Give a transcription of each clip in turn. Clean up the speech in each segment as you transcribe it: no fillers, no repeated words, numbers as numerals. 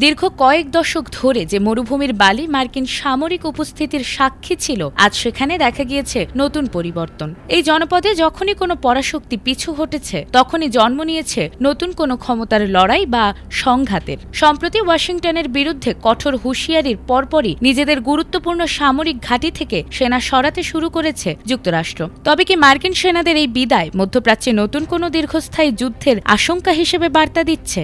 দীর্ঘ কয়েক দশক ধরে যে মরুভূমির বালি মার্কিন সামরিক উপস্থিতির সাক্ষী ছিল, আজ সেখানে দেখা গিয়েছে নতুন পরিবর্তন। এই জনপদে যখনই কোনো পরাশক্তি পিছু হটেছে, তখনই জন্ম নিয়েছে নতুন কোনো ক্ষমতার লড়াই বা সংঘাতের। সম্প্রতি ওয়াশিংটনের বিরুদ্ধে কঠোর হুঁশিয়ারির পরপরই নিজেদের গুরুত্বপূর্ণ সামরিক ঘাঁটি থেকে সেনা সরাতে শুরু করেছে যুক্তরাষ্ট্র। তবে কি মার্কিন সেনাদের এই বিদায় মধ্যপ্রাচ্যে নতুন কোনো দীর্ঘস্থায়ী যুদ্ধের আশঙ্কা হিসেবে বার্তা দিচ্ছে?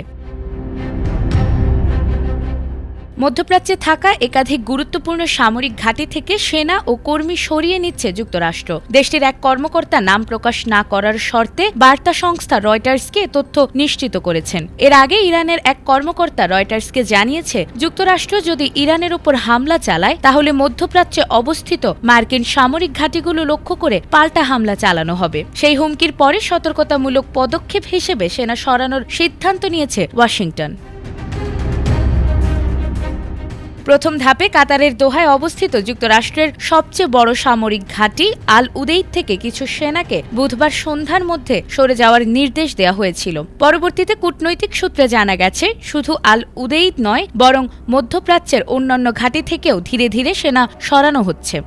মধ্যপ্রাচ্যে থাকা একাধিক গুরুত্বপূর্ণ সামরিক ঘাঁটি থেকে সেনা ও কর্মী সরিয়ে নিচ্ছে যুক্তরাষ্ট্র। দেশটির এক কর্মকর্তা নাম প্রকাশ না করার শর্তে বার্তা সংস্থা রয়টার্সকে তথ্য নিশ্চিত করেছেন। এর আগে ইরানের এক কর্মকর্তা রয়টার্সকে জানিয়েছে, যুক্তরাষ্ট্র যদি ইরানের উপর হামলা চালায়, তাহলে মধ্যপ্রাচ্যে অবস্থিত মার্কিন সামরিক ঘাঁটিগুলো লক্ষ্য করে পাল্টা হামলা চালানো হবে। সেই হুমকির পরে সতর্কতামূলক পদক্ষেপ হিসেবে সেনা সরানোর সিদ্ধান্ত নিয়েছে ওয়াশিংটন। প্রথম ধাপে কাতারের দোহায় অবস্থিত যুক্তরাষ্ট্রের সবচেয়ে বড় সামরিক ঘাঁটি আল উদেইদ থেকে কিছু সেনাকে বুধবার সন্ধ্যার মধ্যে সরে যাওয়ার নির্দেশ দেওয়া হয়েছিল। পরবর্তীতে কূটনৈতিক সূত্রে জানা গেছে, শুধু আল উদেইদ নয়, বরং মধ্যপ্রাচ্যের অন্যান্য ঘাঁটি থেকেও ধীরে ধীরে সেনা সরানো হচ্ছে।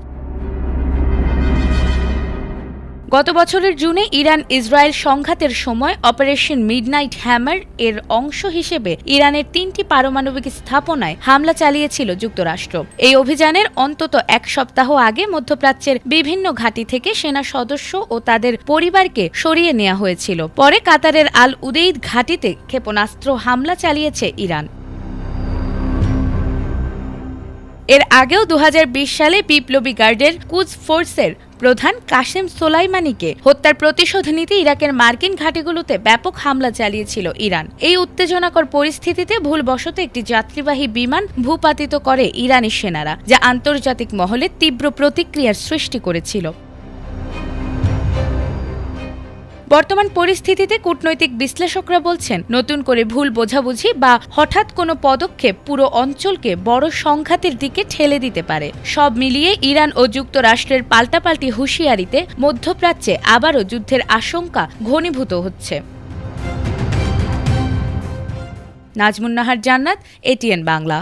গত বছরের জুনে ইরান ইসরায়েল সংঘাতের সময় অপারেশন মিডনাইট হ্যামার এর অংশ হিসেবে ইরানের 3টি পারমাণবিক স্থাপনায় হামলা চালিয়েছিল যুক্তরাষ্ট্র। এই অভিযানের অন্তত এক সপ্তাহ আগে মধ্যপ্রাচ্যের বিভিন্ন ঘাঁটি থেকে সেনা সদস্য ও তাদের পরিবারকে সরিয়ে নেওয়া হয়েছিল। পরে কাতারের আল উদেইদ ঘাঁটিতে ক্ষেপণাস্ত্র হামলা চালিয়েছে ইরান। এর আগেও 2020 সালে বিপ্লবী গার্ডের কুদস ফোর্সের প্রধান কাসেম সোলাইমানিকে হত্যার প্রতিশোধ নিতে ইরাকের মার্কিন ঘাঁটিগুলোতে ব্যাপক হামলা চালিয়েছিল ইরান। এই উত্তেজনাকর পরিস্থিতিতে ভুলবশত একটি যাত্রীবাহী বিমান ভূপাতিত করে ইরানি সেনারা, যা আন্তর্জাতিক মহলে তীব্র প্রতিক্রিয়ার সৃষ্টি করেছিল। বর্তমান পরিস্থিতিতে কূটনৈতিক বিশ্লেষকরা বলছেন, নতুন করে ভুল বোঝাবুঝি বা হঠাৎ কোনো পদক্ষেপ পুরো অঞ্চলকে বড় সংঘাতের দিকে ঠেলে দিতে পারে। সব মিলিয়ে ইরান ও যুক্তরাষ্ট্রের পাল্টাপাল্টি হুঁশিয়ারিতে মধ্যপ্রাচ্যে আবারও যুদ্ধের আশঙ্কা ঘনীভূত হচ্ছে। নাজমুন নাহার জান্নাত, এটিএন বাংলা।